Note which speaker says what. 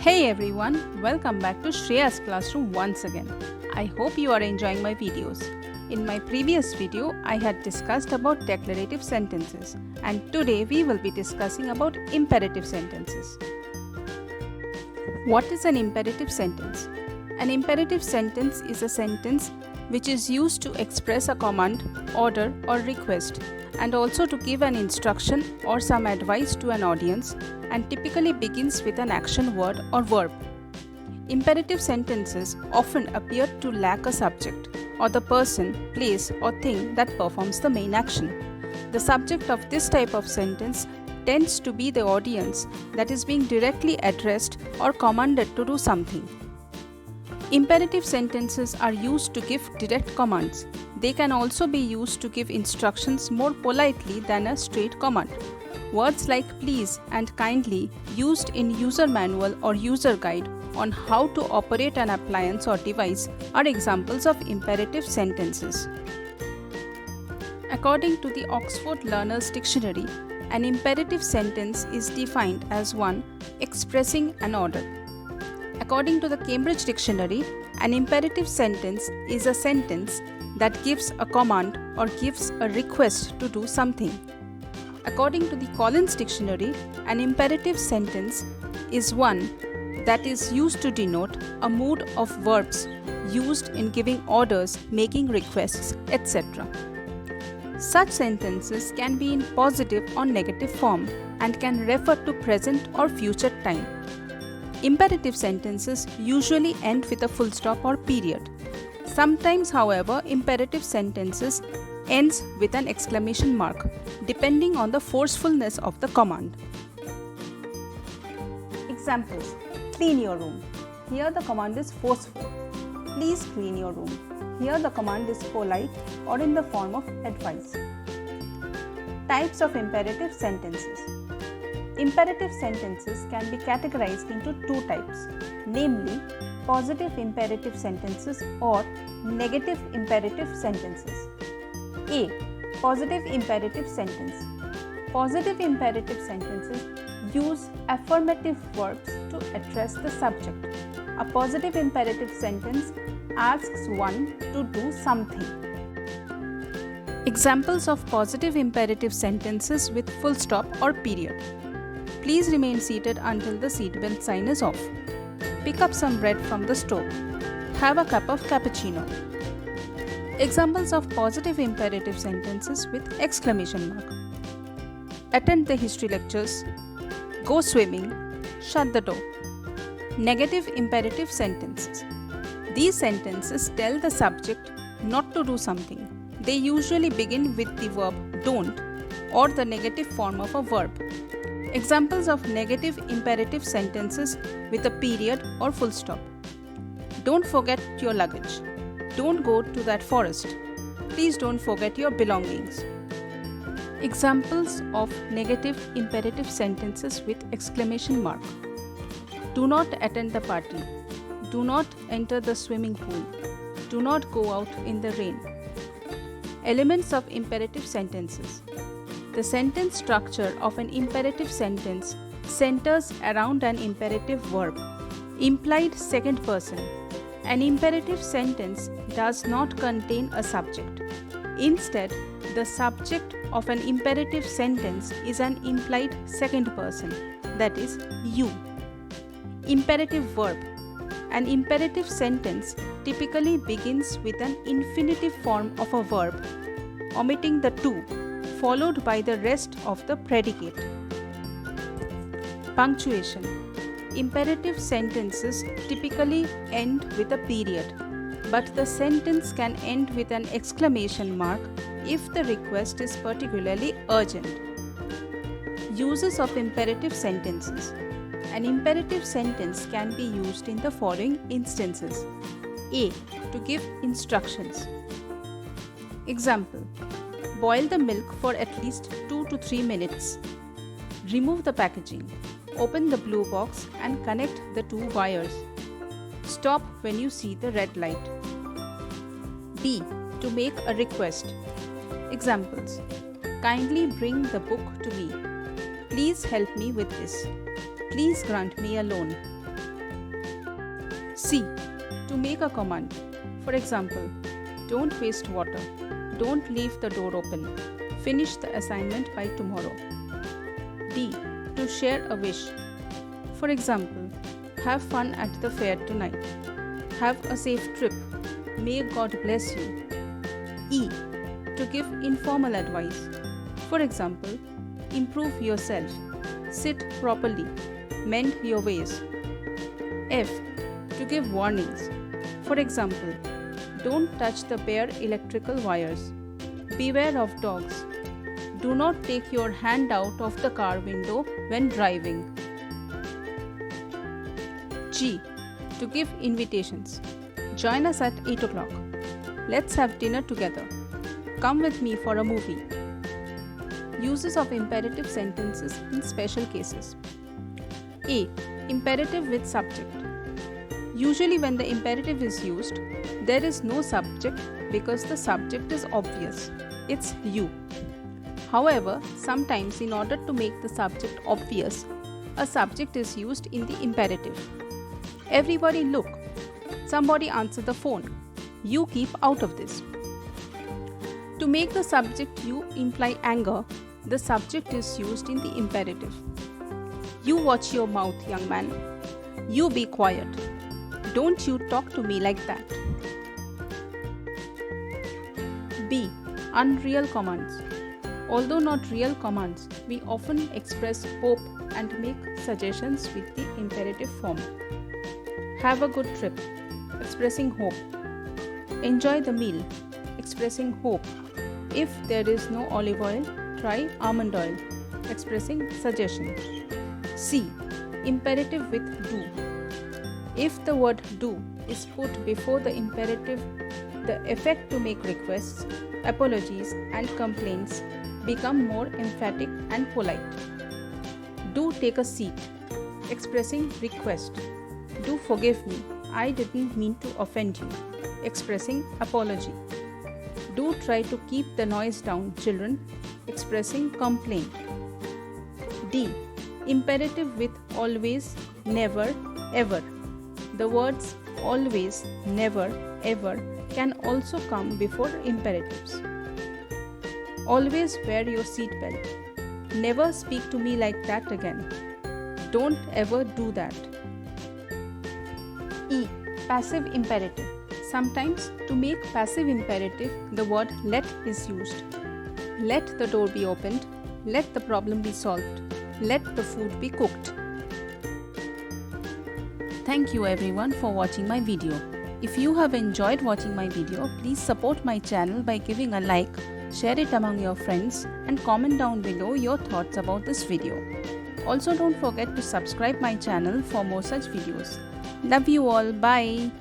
Speaker 1: Hey everyone, welcome back to Shreya's Classroom once again. I hope you are enjoying my videos. In my previous video, I had discussed about declarative sentences, and today we will be discussing about imperative sentences. What is an imperative sentence? An imperative sentence is a sentence which is used to express a command, order, or request, and also to give an instruction or some advice to an audience, and typically begins with an action word or verb. Imperative sentences often appear to lack a subject, or the person, place, or thing that performs the main action. The subject of this type of sentence tends to be the audience that is being directly addressed or commanded to do something. Imperative sentences are used to give direct commands. They can also be used to give instructions more politely than a straight command. Words like please and kindly, used in user manual or user guide on how to operate an appliance or device, are examples of imperative sentences. According to the Oxford Learner's Dictionary, an imperative sentence is defined as one expressing an order. According to the Cambridge Dictionary, an imperative sentence is a sentence that gives a command or gives a request to do something. According to the Collins Dictionary, an imperative sentence is one that is used to denote a mood of verbs used in giving orders, making requests, etc. Such sentences can be in positive or negative form and can refer to present or future time. Imperative sentences usually end with a full stop or period. Sometimes, however, imperative sentences ends with an exclamation mark, depending on the forcefulness of the command. Examples: clean your room. Here the command is forceful. Please clean your room. Here the command is polite or in the form of advice. Types of imperative sentences. Imperative sentences can be categorized into two types, namely positive imperative sentences or negative imperative sentences. A. Positive imperative sentence. Positive imperative sentences use affirmative verbs to address the subject. A positive imperative sentence asks one to do something. Examples of positive imperative sentences with full stop or period. Please remain seated until the seatbelt sign is off. Pick up some bread from the stove. Have a cup of cappuccino. Examples of positive imperative sentences with exclamation mark. Attend the history lectures. Go swimming. Shut the door. Negative imperative sentences. These sentences tell the subject not to do something. They usually begin with the verb don't or the negative form of a verb. Examples of negative imperative sentences with a period or full stop. Don't forget your luggage. Don't go to that forest. Please don't forget your belongings. Examples of negative imperative sentences with exclamation mark. Do not attend the party. Do not enter the swimming pool. Do not go out in the rain. Elements of imperative sentences. The sentence structure of an imperative sentence centers around an imperative verb. Implied second person. An imperative sentence does not contain a subject. Instead, the subject of an imperative sentence is an implied second person, that is, you. Imperative verb. An imperative sentence typically begins with an infinitive form of a verb, omitting the to, followed by the rest of the predicate. Punctuation. Imperative sentences typically end with a period, but the sentence can end with an exclamation mark if the request is particularly urgent. Uses of imperative sentences. An imperative sentence can be used in the following instances. A. To give instructions. Example: boil the milk for at least 2 to 3 minutes. Remove the packaging. Open the blue box and connect the two wires. Stop when you see the red light. B. To make a request. Examples: kindly bring the book to me. Please help me with this. Please grant me a loan. C. To make a command. For example, don't waste water. Don't leave the door open. Finish the assignment by tomorrow. D. To share a wish. For example, have fun at the fair tonight. Have a safe trip. May God bless you. E. To give informal advice. For example, improve yourself. Sit properly. Mend your ways. F. To give warnings. For example, don't touch the bare electrical wires. Beware of dogs. Do not take your hand out of the car window when driving. G. To give invitations. Join us at 8 o'clock. Let's have dinner together. Come with me for a movie. Uses of imperative sentences in special cases. A. Imperative with subject. Usually when the imperative is used, there is no subject because the subject is obvious. It's you. However, sometimes in order to make the subject obvious, a subject is used in the imperative. Everybody look. Somebody answer the phone. You keep out of this. To make the subject you imply anger, the subject is used in the imperative. You watch your mouth, young man. You be quiet. Don't you talk to me like that. B. Unreal commands. Although not real commands, we often express hope and make suggestions with the imperative form. Have a good trip, expressing hope. Enjoy the meal, expressing hope. If there is no olive oil, try almond oil, expressing suggestion. C. Imperative with do. If the word do is put before the imperative, the effect to make requests, apologies, and complaints become more emphatic and polite. Do take a seat, expressing request. Do forgive me, I didn't mean to offend you, expressing apology. Do try to keep the noise down, children, expressing complaint. D. Imperative with always, never, ever. The words always, never, ever can also come before imperatives. Always wear your seatbelt. Never speak to me like that again. Don't ever do that. E. Passive imperative. Sometimes to make passive imperative, the word let is used. Let the door be opened. Let the problem be solved. Let the food be cooked. Thank you everyone for watching my video. If you have enjoyed watching my video, please support my channel by giving a like, share it among your friends, and comment down below your thoughts about this video. Also, don't forget to subscribe my channel for more such videos. Love you all. Bye.